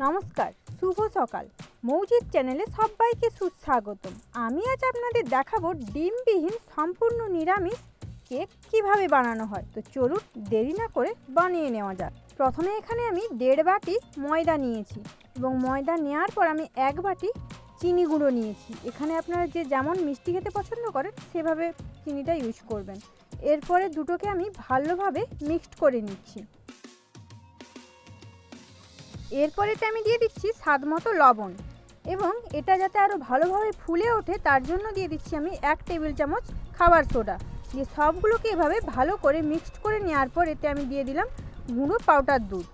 নমস্কার, শুভ সকাল। মৌজিত চ্যানেলে সবাইকে সুস্বাগতম। আমি আজ আপনাদের দেখাবো ডিমবিহীন সম্পূর্ণ নিরামিষ কেক কিভাবে বানানো হয়। তো চলুন দেরি না করে বানিয়ে নেওয়া যাক। প্রথমে এখানে আমি 1.5 বাটি ময়দা নিয়েছি এবং ময়দা নেওয়ার পর আমি 1 বাটি চিনি গুঁড়ো নিয়েছি। এখানে আপনারা যে যেমন মিষ্টি খেতে পছন্দ করেন সেভাবে চিনিটা ইউজ করবেন। এরপরে দুটোকে আমি ভালোভাবে মিক্সড করে নিচ্ছি। এরপরেতে আমি দিয়ে দিচ্ছি স্বাদ মতো লবণ এবং এটা যাতে আরও ভালোভাবে ফুলে ওঠে তার জন্য দিয়ে দিচ্ছি আমি 1 টেবিল চামচ খাবার সোডা। দিয়ে সবগুলোকে এভাবে ভালো করে মিক্সড করে নেওয়ার পর এতে আমি দিয়ে দিলাম গুঁড়ো পাউডার দুধ।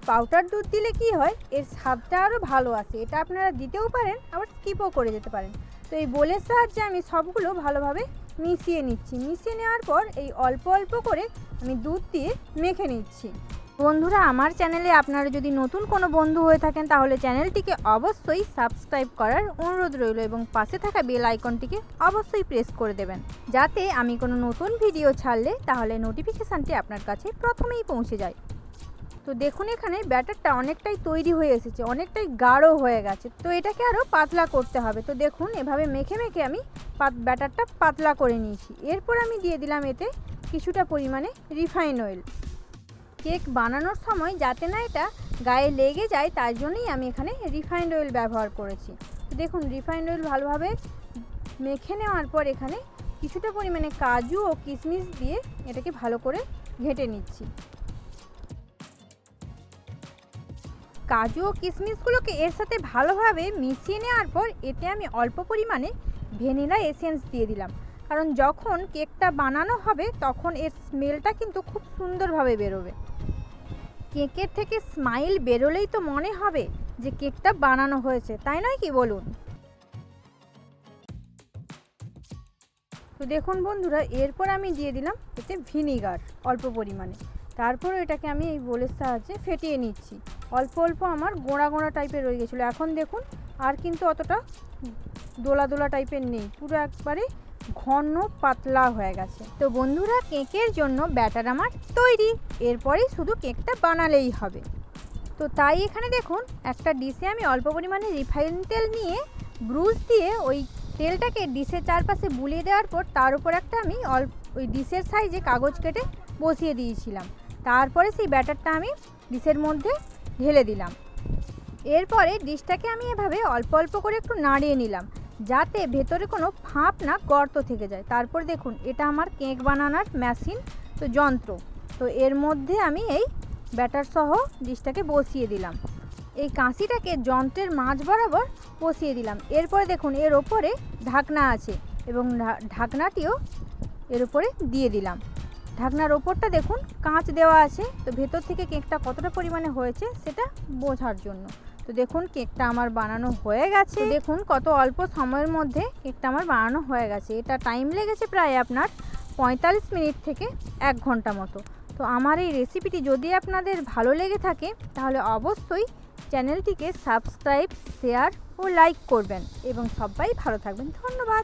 পাউডার দুধ দিলে কি হয়, এর স্বাদটা আরও ভালো আসে। এটা আপনারা দিতেও পারেন, আবার স্কিপও করে যেতে পারেন। তো এই বোলের সাহায্যে আমি সবগুলো ভালোভাবে মিশিয়ে নিচ্ছি। মিশিয়ে নেওয়ার পর এই অল্প অল্প করে আমি দুধ দিয়ে মেখে নিচ্ছি। বন্ধুরা, আমার চ্যানেলে আপনারা যদি নতুন কোনো বন্ধু হয়ে থাকেন তাহলে চ্যানেলটিকে অবশ্যই সাবস্ক্রাইব করার অনুরোধ রইল এবং পাশে থাকা বেল আইকনটিকে অবশ্যই প্রেস করে দেবেন, যাতে আমি কোনো নতুন ভিডিও ছাড়লে তাহলে নোটিফিকেশানটি আপনার কাছে প্রথমেই পৌঁছে যায়। তো দেখুন এখানে ব্যাটারটা অনেকটাই তৈরি হয়ে এসেছে, অনেকটাই গাঢ় হয়ে গেছে। তো এটাকে আরও পাতলা করতে হবে। তো দেখুন এভাবে মেখে মেখে আমি ব্যাটারটা পাতলা করে নিয়েছি। এরপর আমি দিয়ে দিলাম এতে কিছুটা পরিমাণে রিফাইন অয়েল। কেক বানানোর সময় যাতে না এটা গায়ে লেগে যায় তার জন্যই আমি এখানে রিফাইন্ড অয়েল ব্যবহার করেছি। তো দেখুন রিফাইন্ড অয়েল ভালোভাবে মেখে নেওয়ার পর এখানে কিছুটা পরিমাণে কাজু ও কিশমিশ দিয়ে এটাকে ভালো করে ঘেঁটে নিচ্ছি। কাজু ও কিশমিশগুলোকে এর সাথে ভালোভাবে মিশিয়ে নেওয়ার পর এতে আমি অল্প পরিমাণে ভ্যানিলা এসেন্স দিয়ে দিলাম, কারণ যখন কেকটা বানানো হবে তখন এর স্মেলটা কিন্তু খুব সুন্দরভাবে বেরোবে। কেকের থেকে স্মাইল বেরোলেই তো মনে হবে যে কেকটা বানানো হয়েছে, তাই নয় কি বলুন? তো দেখুন বন্ধুরা, এরপর আমি দিয়ে দিলাম এতে ভিনিগার অল্প পরিমাণে। তারপর এটাকে আমি এই বোলের সাহায্যে ফেটিয়ে নিচ্ছি। অল্প অল্প আমার গোঁড়া গোঁড়া টাইপের রয়ে গেছিলো, এখন দেখুন আর কিন্তু অতটা দোলা দোলা টাইপের নেই, পুরো একবারে ঘন পাতলা হয়ে গেছে। তো বন্ধুরা, কেকের জন্য ব্যাটার আমার তৈরি। এরপরেই শুধু কেকটা বানালেই হবে। তো তাই এখানে দেখুন একটা ডিশে আমি অল্প পরিমাণে রিফাইন তেল নিয়ে ব্রুশ দিয়ে ওই তেলটাকে ডিশের চারপাশে বুলিয়ে দেওয়ার পর তার উপর একটা আমি ওই ডিশের সাইজে কাগজ কেটে বসিয়ে দিয়েছিলাম। তারপরে সেই ব্যাটারটা আমি ডিশের মধ্যে ঢেলে দিলাম। এরপরে ডিশটাকে আমি এভাবে অল্প অল্প করে একটু নাড়িয়ে নিলাম, যাতে ভেতরে কোনো ফাঁপ না গর্ত থেকে যায়। তারপর দেখুন এটা আমার কেক বানানোর মেশিন, তো যন্ত্র। তো এর মধ্যে আমি এই ব্যাটার সহ ডিশটাকে বসিয়ে দিলাম। এই কাঁচিটাকে যন্ত্রের মাঝ বরাবর বসিয়ে দিলাম। এরপরে দেখুন এর ওপরে ঢাকনা আছে এবং ঢাকনাটিও এর উপরে দিয়ে দিলাম। ঢাকনার ওপরটা দেখুন কাঁচ দেওয়া আছে, তো ভেতর থেকে কেকটা কতটা পরিমাণে হয়েছে সেটা বোঝার জন্য। তো দেখুন কেকটা আমার বানানো হয়ে গেছে। দেখুন কত অল্প সময়ের মধ্যে কেকটা আমার বানানো হয়ে গেছে। এটা টাইম লেগেছে প্রায় আপনার 45 মিনিট থেকে 1 ঘন্টা মতো। তো আমার এই রেসিপিটি যদি আপনাদের ভালো লেগে থাকে তাহলে অবশ্যই চ্যানেলটিকে সাবস্ক্রাইব, শেয়ার ও লাইক করবেন এবং সবাই ভালো থাকবেন। ধন্যবাদ।